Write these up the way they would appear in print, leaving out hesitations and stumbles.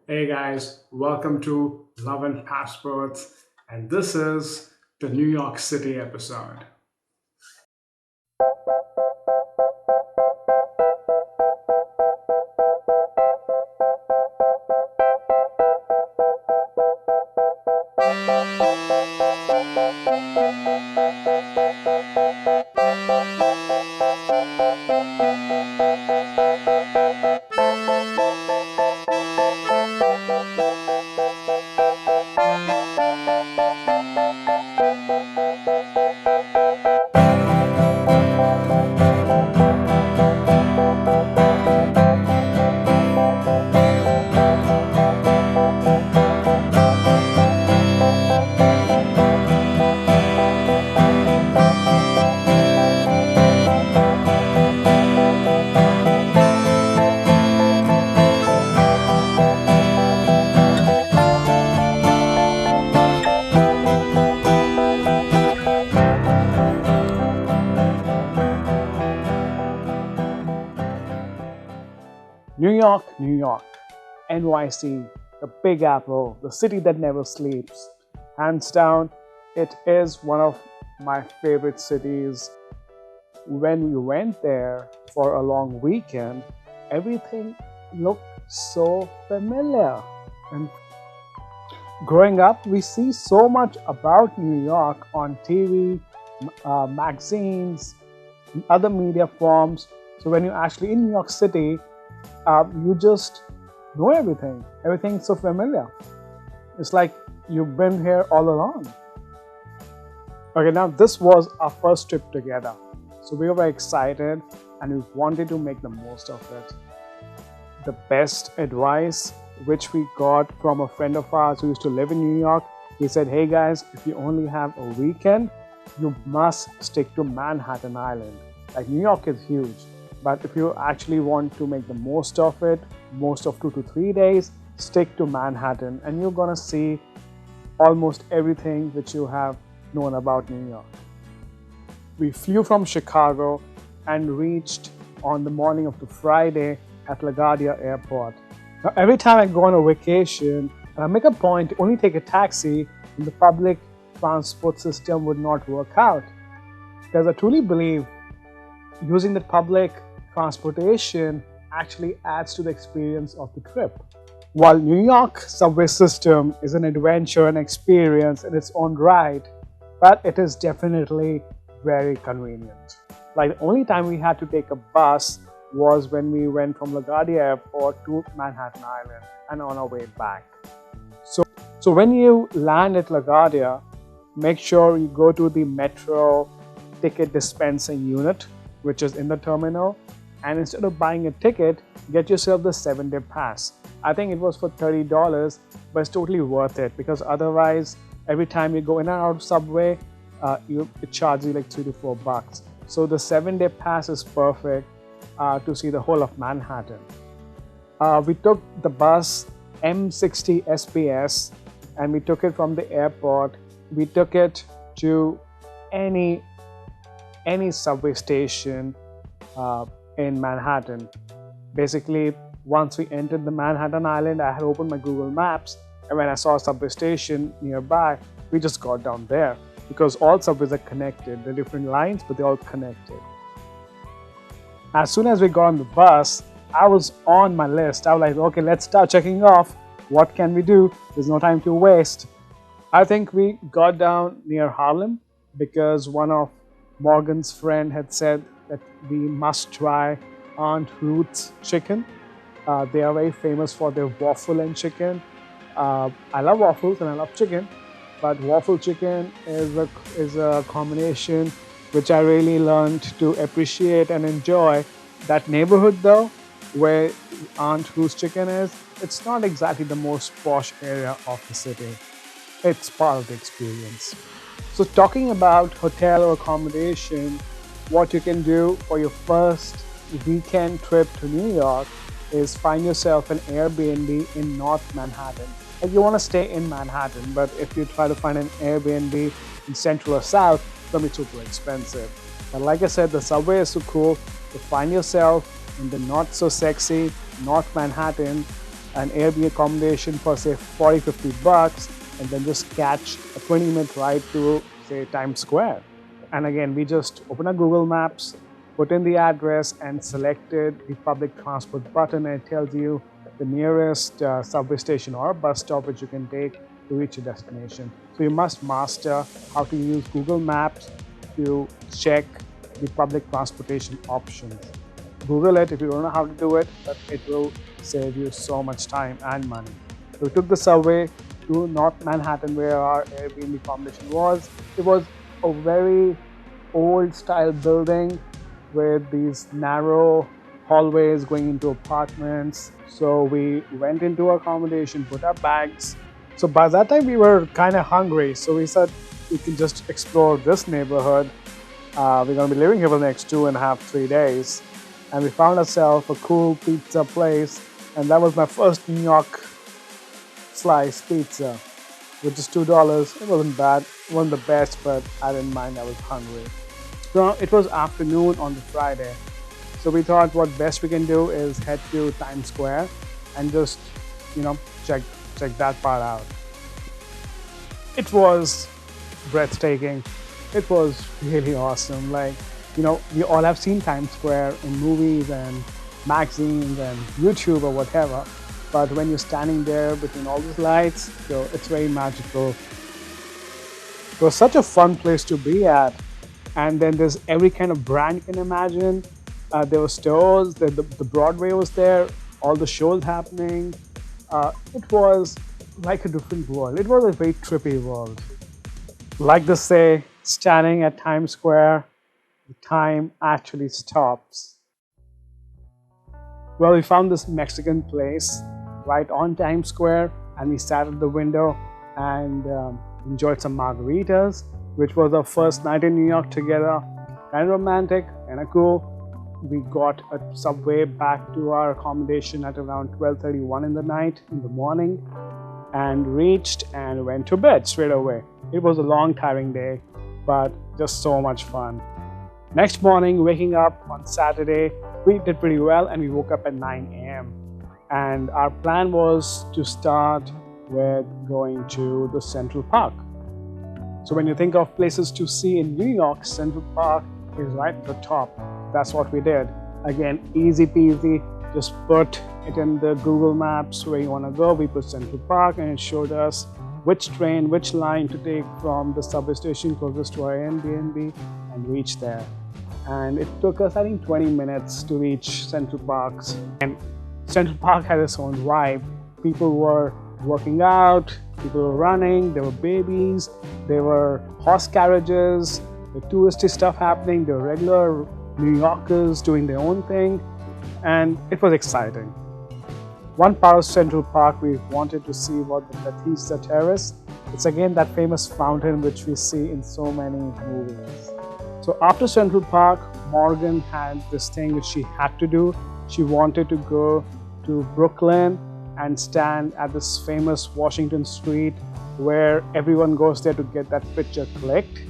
Hey guys, welcome to Love and Passports, and this is the New York City episode. New York, New York, NYC, the Big Apple, the city that never sleeps. Hands down, it is one of my favorite cities. When we went there for a long weekend, everything looked so familiar. And growing up, we see so much about New York on TV, magazines, other media forms. So when you're actually in New York City, you just know everything. Everything's so familiar. It's like you've been here all along. Okay, now this was our first trip together. So we were very excited and we wanted to make the most of it. The best advice which we got from a friend of ours who used to live in New York, he said, hey guys, if you only have a weekend, you must stick to Manhattan Island. Like New York is huge. But if you actually want to make the most of it, most of 2 to 3 days, stick to Manhattan and you're gonna see almost everything which you have known about New York. We flew from Chicago and reached on the morning of the Friday at LaGuardia Airport. Now, every time I go on a vacation, and I make a point to only take a taxi when the public transport system would not work out. Because I truly believe using the public transportation actually adds to the experience of the trip. While New York subway system is an adventure and experience in its own right, but it is definitely very convenient. Like the only time we had to take a bus was when we went from LaGuardia Airport to Manhattan Island and on our way back. So when you land at LaGuardia, make sure you go to the metro ticket dispensing unit, which is in the terminal, and instead of buying a ticket, get yourself the 7-day pass. I think it was for $30, but it's totally worth it because otherwise, every time you go in and out of subway, it charges you like $3 to $4. So the 7-day pass is perfect to see the whole of Manhattan. We took the bus M60 SPS and we took it from the airport. We took it to any subway station in Manhattan. Basically, once we entered the Manhattan Island, I had opened my Google Maps, and when I saw a subway station nearby, we just got down there because all subways are connected. They're different lines, but they're all connected. As soon as we got on the bus, I was on my list. I was like, okay, let's start checking off. What can we do? There's no time to waste. I think we got down near Harlem because one of Morgan's friend had said that we must try Aunt Ruth's chicken. They are very famous for their waffle and chicken. I love waffles and I love chicken, but waffle chicken is a combination which I really learned to appreciate and enjoy. That neighborhood though, where Aunt Ruth's chicken is, it's not exactly the most posh area of the city. It's part of the experience. So talking about hotel or accommodation, what you can do for your first weekend trip to New York is find yourself an Airbnb in North Manhattan. If you want to stay in Manhattan, but if you try to find an Airbnb in Central or South, it's going to be super expensive. But like I said, the subway is so cool to find yourself in the not so sexy North Manhattan an Airbnb accommodation for say 40-50 bucks, and then just catch a 20-minute ride to say Times Square. And again, we just open our Google Maps, put in the address, and selected the public transport button, and it tells you the nearest subway station or bus stop which you can take to reach your destination. So you must master how to use Google Maps to check the public transportation options. Google it if you don't know how to do it, but it will save you so much time and money. So we took the subway to North Manhattan where our Airbnb accommodation was. It was a very old style building with these narrow hallways going into apartments. So we went into our accommodation, put our bags. So by that time we were kind of hungry. So we said we can just explore this neighborhood. We're going to be living here for the next 2.5, 3 days. And we found ourselves a cool pizza place. And that was my first New York slice pizza, which is $2. It wasn't bad. It wasn't the best, but I didn't mind. I was hungry. So it was afternoon on the Friday. So we thought what best we can do is head to Times Square and just, check that part out. It was breathtaking. It was really awesome. We all have seen Times Square in movies and magazines and YouTube or whatever. But when you're standing there between all these lights, it's very magical. It was such a fun place to be at. And then there's every kind of brand you can imagine. There were stores, the Broadway was there, all the shows happening. It was like a different world. It was a very trippy world. Like they say, standing at Times Square, the time actually stops. Well, we found this Mexican place right on Times Square, and we sat at the window and enjoyed some margaritas, which was our first night in New York together. Kind of romantic, kind of cool. We got a subway back to our accommodation at around 12:31 in the morning, and reached and went to bed straight away. It was a long, tiring day, but just so much fun. Next morning, waking up on Saturday, we did pretty well, and we woke up at 9 a.m. And our plan was to start with going to the Central Park. So when you think of places to see in New York, Central Park is right at the top. That's what we did. Again, easy peasy, just put it in the Google Maps where you want to go. We put Central Park, and it showed us which train, which line to take from the subway station closest to our Airbnb and reach there. And it took us, I think, 20 minutes to reach Central Park. And Central Park had its own vibe. People were working out, people were running, there were babies, there were horse carriages, the touristy stuff happening, there were regular New Yorkers doing their own thing, and it was exciting. One part of Central Park we wanted to see was the Bethesda Terrace. It's again that famous fountain which we see in so many movies. So after Central Park, Morgan had this thing which she had to do. She wanted to go to Brooklyn and stand at this famous Washington Street where everyone goes there to get that picture clicked,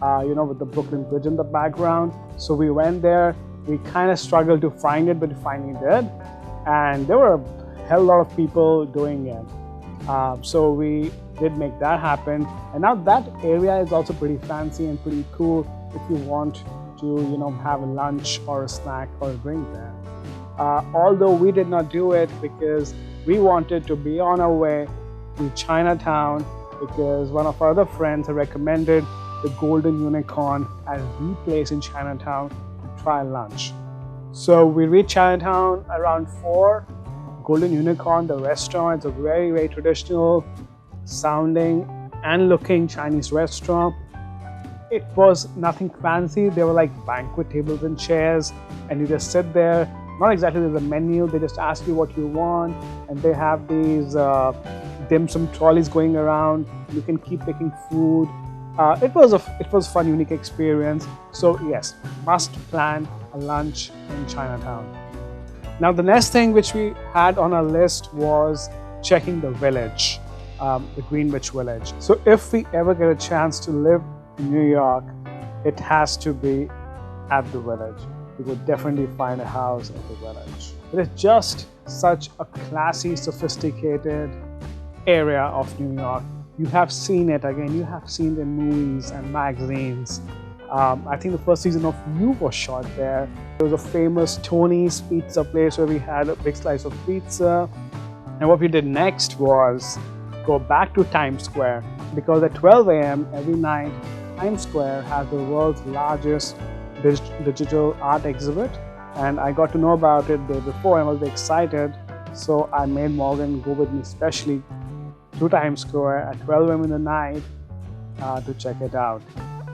with the Brooklyn Bridge in the background. So we went there. We kind of struggled to find it, but we finally did. And there were a hell lot of people doing it. So we did make that happen. And now that area is also pretty fancy and pretty cool if you want to, have a lunch or a snack or a drink there. Although we did not do it because we wanted to be on our way to Chinatown, because one of our other friends had recommended the Golden Unicorn as the place in Chinatown to try lunch. So we reached Chinatown around 4. Golden Unicorn, the restaurant, is a very, very traditional sounding and looking Chinese restaurant. It was nothing fancy. There were like banquet tables and chairs, and you just sit there. Not exactly there's a menu, they just ask you what you want, and they have these dim sum trolleys going around. You can keep picking food. It was a fun, unique experience. So yes, must plan a lunch in Chinatown. Now the next thing which we had on our list was checking the village, the Greenwich Village. So if we ever get a chance to live in New York, it has to be at the village. you would definitely find a house in the Village. It is just such a classy, sophisticated area of New York. You have seen it again, you have seen it in movies and magazines. I think the first season of You was shot there. There was a famous Tony's pizza place where we had a big slice of pizza. And what we did next was go back to Times Square, because at 12 a.m. every night, Times Square has the world's largest digital art exhibit. And I got to know about it the day before and was excited. So I made Morgan go with me specially to Times Square at 12 a.m. in the night to check it out.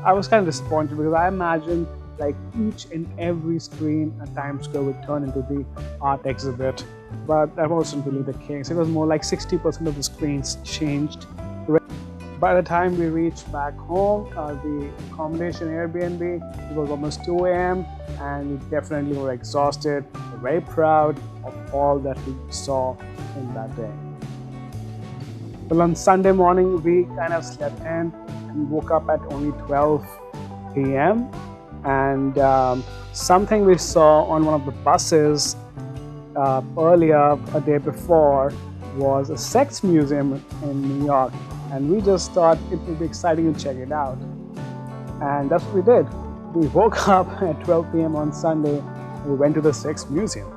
I was kind of disappointed because I imagined like each and every screen at Times Square would turn into the art exhibit, but that wasn't really the case. It was more like 60% of the screens changed. By the time we reached back home, the accommodation Airbnb, it was almost 2 a.m. and we definitely were exhausted, very proud of all that we saw in that day. Well, on Sunday morning, we kind of slept in and woke up at only 12 p.m. And something we saw on one of the buses earlier, a day before, was a sex museum in New York. And we just thought it would be exciting to check it out. And that's what we did. We woke up at 12 p.m. on Sunday and we went to the sex museum.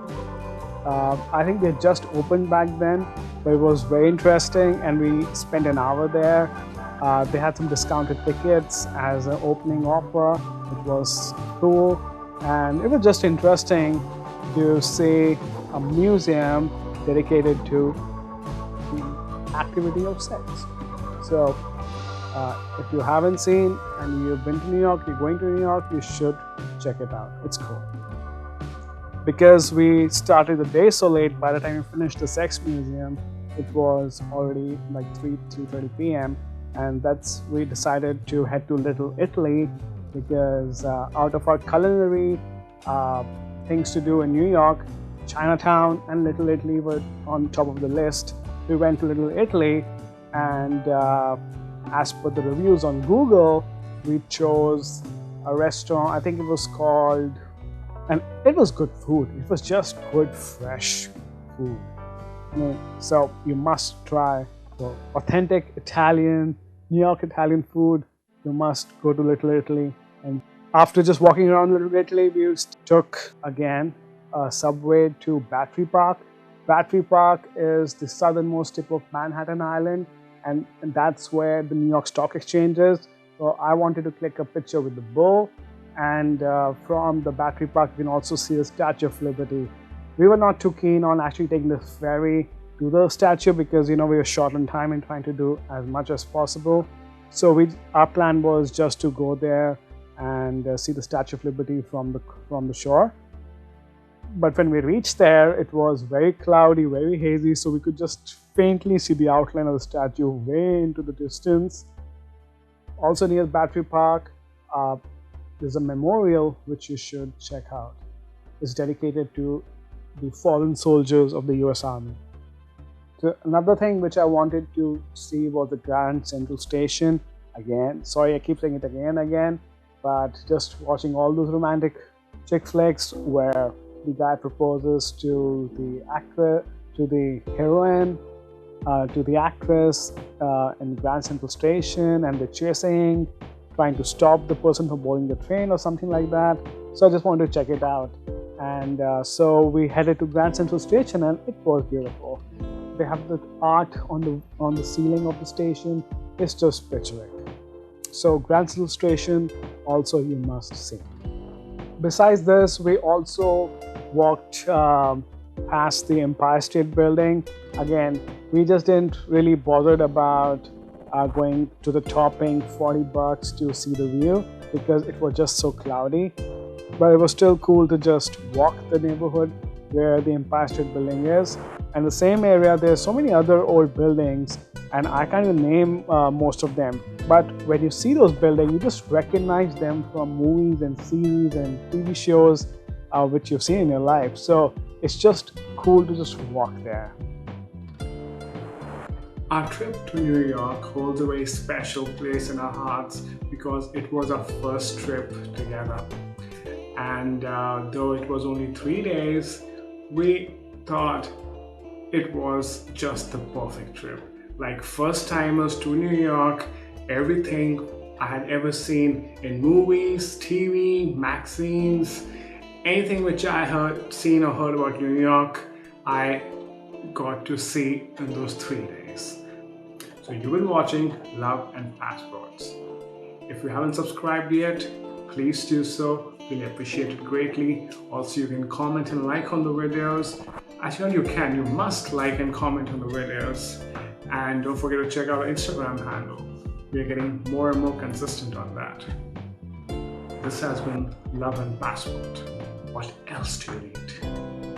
I think they just opened back then, but it was very interesting and we spent an hour there. They had some discounted tickets as an opening offer. It was cool and it was just interesting to see a museum dedicated to the activity of sex. So if you haven't seen and you've been to New York, you're going to New York, you should check it out. It's cool. Because we started the day so late, by the time we finished the sex museum, it was already like 3:30 p.m. and we decided to head to Little Italy because out of our culinary things to do in New York, Chinatown and Little Italy were on top of the list. We went to Little Italy and as per the reviews on Google, we chose a restaurant, I think it was called, and it was good food. It was just good, fresh food. So you must try for authentic Italian, New York Italian food. You must go to Little Italy. And after just walking around Little Italy, we took again a subway to Battery Park. Battery Park is the southernmost tip of Manhattan Island, and that's where the New York Stock Exchange is. So I wanted to click a picture with the bull, and from the Battery Park you can also see the Statue of Liberty. We were not too keen on actually taking the ferry to the statue because we were short on time and trying to do as much as possible. So our plan was just to go there and see the Statue of Liberty from the shore. But when we reached there, it was very cloudy, very hazy, so we could just faintly see the outline of the statue way into the distance. Also near Battery Park, there's a memorial which you should check out. It's dedicated to the fallen soldiers of the US Army. So another thing which I wanted to see was the Grand Central Station. Again, sorry I keep saying it again and again, but just watching all those romantic chick flicks where the guy proposes to the actress, to the heroine, to the actress in Grand Central Station, and they're chasing, trying to stop the person from boarding the train or something like that. So I just wanted to check it out. And so we headed to Grand Central Station and it was beautiful. They have the art on the ceiling of the station. It's just picturesque. So Grand Central Station also you must see. Besides this, we also walked past the Empire State Building. Again, we just didn't really bothered about going to the top, paying $40 to see the view because it was just so cloudy. But it was still cool to just walk the neighborhood where the Empire State Building is. And the same area, there's so many other old buildings, and I can't even name most of them. But when you see those buildings, you just recognize them from movies and series and TV shows which you've seen in your life. So it's just cool to just walk there. Our trip to New York holds a very special place in our hearts because it was our first trip together. And though it was only 3 days, we thought it was just the perfect trip. Like first timers to New York, everything I had ever seen in movies, TV, magazines, anything which I had seen or heard about New York, I got to see in those 3 days. So you've been watching Love and Passports. If you haven't subscribed yet, please do so. Really appreciate it greatly. Also, you can comment and like on the videos. Actually, you must like and comment on the videos. And don't forget to check out our Instagram handle. We are getting more and more consistent on that. This has been Love and Passport. What else do you need?